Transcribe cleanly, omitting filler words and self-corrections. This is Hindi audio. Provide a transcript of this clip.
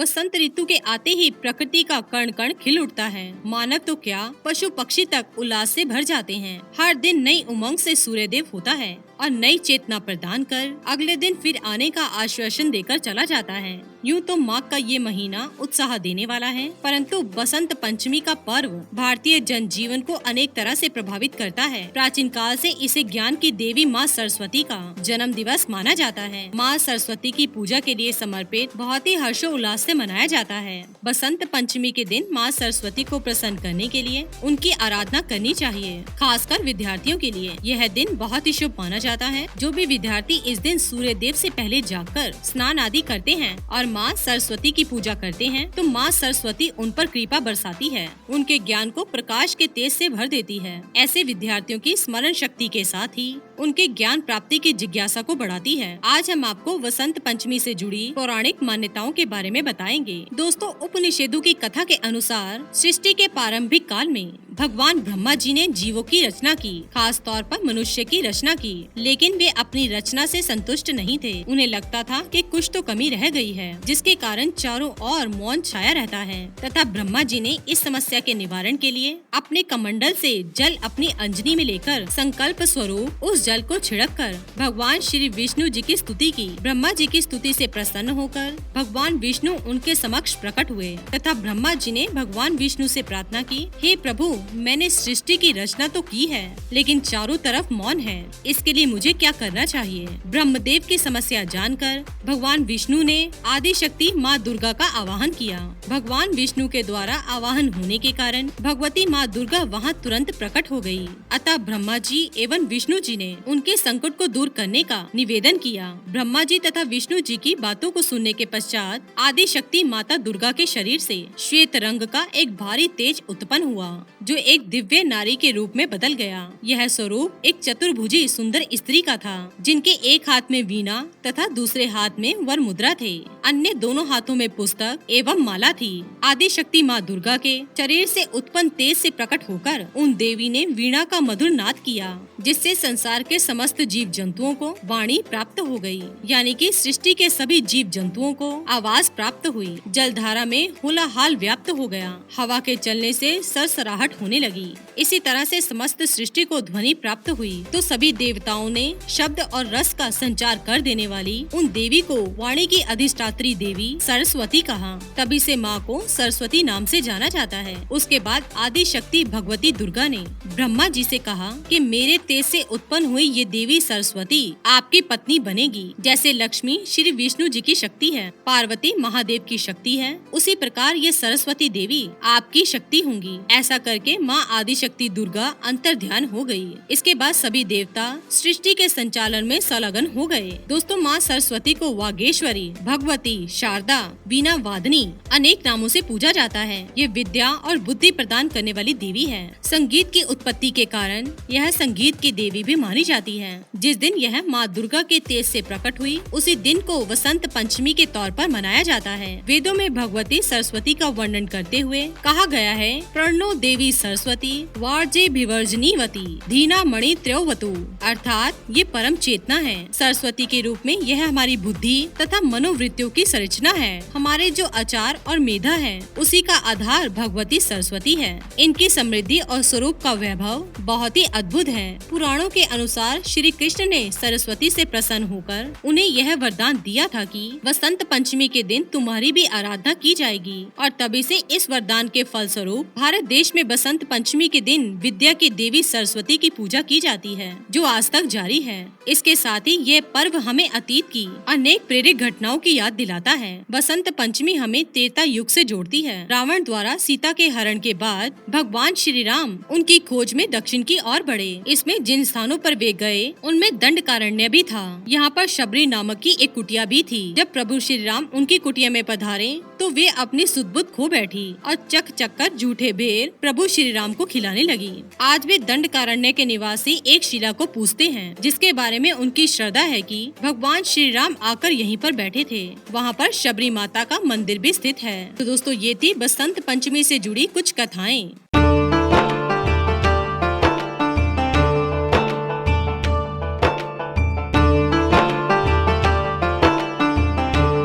बसंत ऋतु के आते ही प्रकृति का कण कण खिल उठता है। मानव तो क्या, पशु पक्षी तक उल्लास से भर जाते हैं। हर दिन नई उमंग से सूर्यदेव होता है और नई चेतना प्रदान कर अगले दिन फिर आने का आश्वासन देकर चला जाता है। यूँ तो माघ का ये महीना उत्साह देने वाला है, परंतु बसंत पंचमी का पर्व भारतीय जनजीवन को अनेक तरह से प्रभावित करता है। प्राचीन काल से इसे ज्ञान की देवी माँ सरस्वती का जन्म दिवस माना जाता है। माँ सरस्वती की पूजा के लिए समर्पित बहुत ही हर्षोल्लास से मनाया जाता है। बसंत पंचमी के दिन माँ सरस्वती को प्रसन्न करने के लिए उनकी आराधना करनी चाहिए। खासकर विद्यार्थियों के लिए यह दिन बहुत ही शुभ माना जाता है। जो भी विद्यार्थी इस दिन सूर्य देव से पहले जागकर स्नान आदि करते हैं और माँ सरस्वती की पूजा करते हैं तो माँ सरस्वती उन पर कृपा बरसाती है, उनके ज्ञान को प्रकाश के तेज से भर देती है। ऐसे विद्यार्थियों की स्मरण शक्ति के साथ ही उनके ज्ञान प्राप्ति की जिज्ञासा को बढ़ाती है। आज हम आपको वसंत पंचमी से जुड़ी पौराणिक मान्यताओं के बारे में बताएंगे। दोस्तों, उपनिषदों की कथा के अनुसार सृष्टि के प्रारंभिक काल में भगवान ब्रह्मा जी ने जीवों की रचना की, खास तौर पर मनुष्य की रचना की, लेकिन वे अपनी रचना से संतुष्ट नहीं थे। उन्हें लगता था कि कुछ तो कमी रह गई है, जिसके कारण चारों ओर मौन छाया रहता है। तथा ब्रह्मा जी ने इस समस्या के निवारण के लिए अपने कमंडल से जल अपनी अंजनी में लेकर संकल्प स्वरूप उस जल को छिड़क कर भगवान श्री विष्णु जी की स्तुति की। ब्रह्मा जी की स्तुति से प्रसन्न होकर भगवान विष्णु उनके समक्ष प्रकट हुए तथा ब्रह्मा जी ने भगवान विष्णु से प्रार्थना की, हे प्रभु, मैंने सृष्टि की रचना तो की है, लेकिन चारों तरफ मौन है। इसके लिए मुझे क्या करना चाहिए? ब्रह्मदेव की समस्या जानकर भगवान विष्णु ने आदि शक्ति माँ दुर्गा का आवाहन किया। भगवान विष्णु के द्वारा आवाहन होने के कारण भगवती माँ दुर्गा वहाँ तुरंत प्रकट हो गयी। अतः ब्रह्मा जी एवं विष्णु जी ने उनके संकट को दूर करने का निवेदन किया। ब्रह्मा जी तथा विष्णु जी की बातों को सुनने के पश्चात आदि शक्ति माता दुर्गा के शरीर से श्वेत रंग का एक भारी तेज उत्पन्न हुआ, जो एक दिव्य नारी के रूप में बदल गया। यह स्वरूप एक चतुर्भुजी सुंदर स्त्री का था, जिनके एक हाथ में वीणा तथा दूसरे हाथ में वर मुद्रा थे। अन्य दोनों हाथों में पुस्तक एवं माला थी। आदि शक्ति माँ दुर्गा के शरीर से उत्पन्न तेज से प्रकट होकर उन देवी ने वीणा का मधुर नाद किया, जिससे संसार के समस्त जीव जंतुओं को वाणी प्राप्त हो गई, यानी कि सृष्टि के सभी जीव जंतुओं को आवाज प्राप्त हुई। जलधारा में होलाहाल व्याप्त हो गया। हवा के चलने से सरसराहट होने लगी। इसी तरह से समस्त सृष्टि को ध्वनि प्राप्त हुई तो सभी देवताओं ने शब्द और रस का संचार कर देने वाली उन देवी को वाणी की अधिष्ठात्री देवी सरस्वती कहा। तभी से माँ को सरस्वती नाम से जाना जाता है। उसके बाद आदि शक्ति भगवती दुर्गा ने ब्रह्मा जी से कहा कि मेरे तेज से उत्पन्न हुई ये देवी सरस्वती आपकी पत्नी बनेगी। जैसे लक्ष्मी श्री विष्णु जी की शक्ति है, पार्वती महादेव की शक्ति है, उसी प्रकार ये सरस्वती देवी आपकी शक्ति होंगी। ऐसा करके माँ आदि शक्ति दुर्गा अंतर ध्यान हो गई। इसके बाद सभी देवता सृष्टि के संचालन में संलग्न हो गए। दोस्तों, माँ सरस्वती को वागेश्वरी, भगवती, शारदा, वीणा वादनी अनेक नामों से पूजा जाता है। ये विद्या और बुद्धि प्रदान करने वाली देवी है। संगीत की उत्पत्ति के कारण यह संगीत की देवी भी मानी जाती है। जिस दिन यह माँ दुर्गा के तेज से प्रकट हुई, उसी दिन को वसंत पंचमी के तौर पर मनाया जाता है। वेदों में भगवती सरस्वती का वर्णन करते हुए कहा गया है, प्रणो देवी सरस्वती वार्जे विवर्जनीवती धीना मणि त्रयोवतु, अर्थात ये परम चेतना है। सरस्वती के रूप में यह हमारी बुद्धि तथा मनोवृत्तियों की संरचना है। हमारे जो आचार और मेधा है, उसी का आधार भगवती सरस्वती है। इनकी समृद्धि और स्वरूप का वैभव बहुत ही अद्भुत है। पुराणों के अनुसार श्री कृष्ण ने सरस्वती से प्रसन्न होकर उन्हें यह वरदान दिया था कि वसंत पंचमी के दिन तुम्हारी भी आराधना की जाएगी, और तभी से इस वरदान के फलस्वरूप भारत देश में बसंत पंचमी के दिन विद्या की देवी सरस्वती की पूजा की जाती है, जो आज तक जारी है। इसके साथ ही ये पर्व हमें अतीत की अनेक प्रेरक घटनाओं की याद दिलाता है। बसंत पंचमी हमें त्रेता युग से जोड़ती है। रावण द्वारा सीता के हरण के बाद भगवान श्री राम उनकी खोज में दक्षिण की ओर बढ़े। इसमें जिन स्थानों पर वे गए, उनमें दंडकारण्य भी था। यहाँ पर शबरी नामक की एक कुटिया भी थी। जब प्रभु श्री राम उनकी कुटिया में पधारे तो वे अपनी सुध-बुध खो बैठी और चक चक कर झूठे बेर प्रभु श्री राम को खिलाने लगी। आज भी दंडकारण्य के निवासी एक शिला को पूजते हैं, जिसके बारे में उनकी श्रद्धा है कि भगवान श्री राम आकर यहीं पर बैठे थे। वहाँ पर शबरी माता का मंदिर भी स्थित है। तो दोस्तों, ये थी बसंत पंचमी से जुड़ी कुछ कथाएं।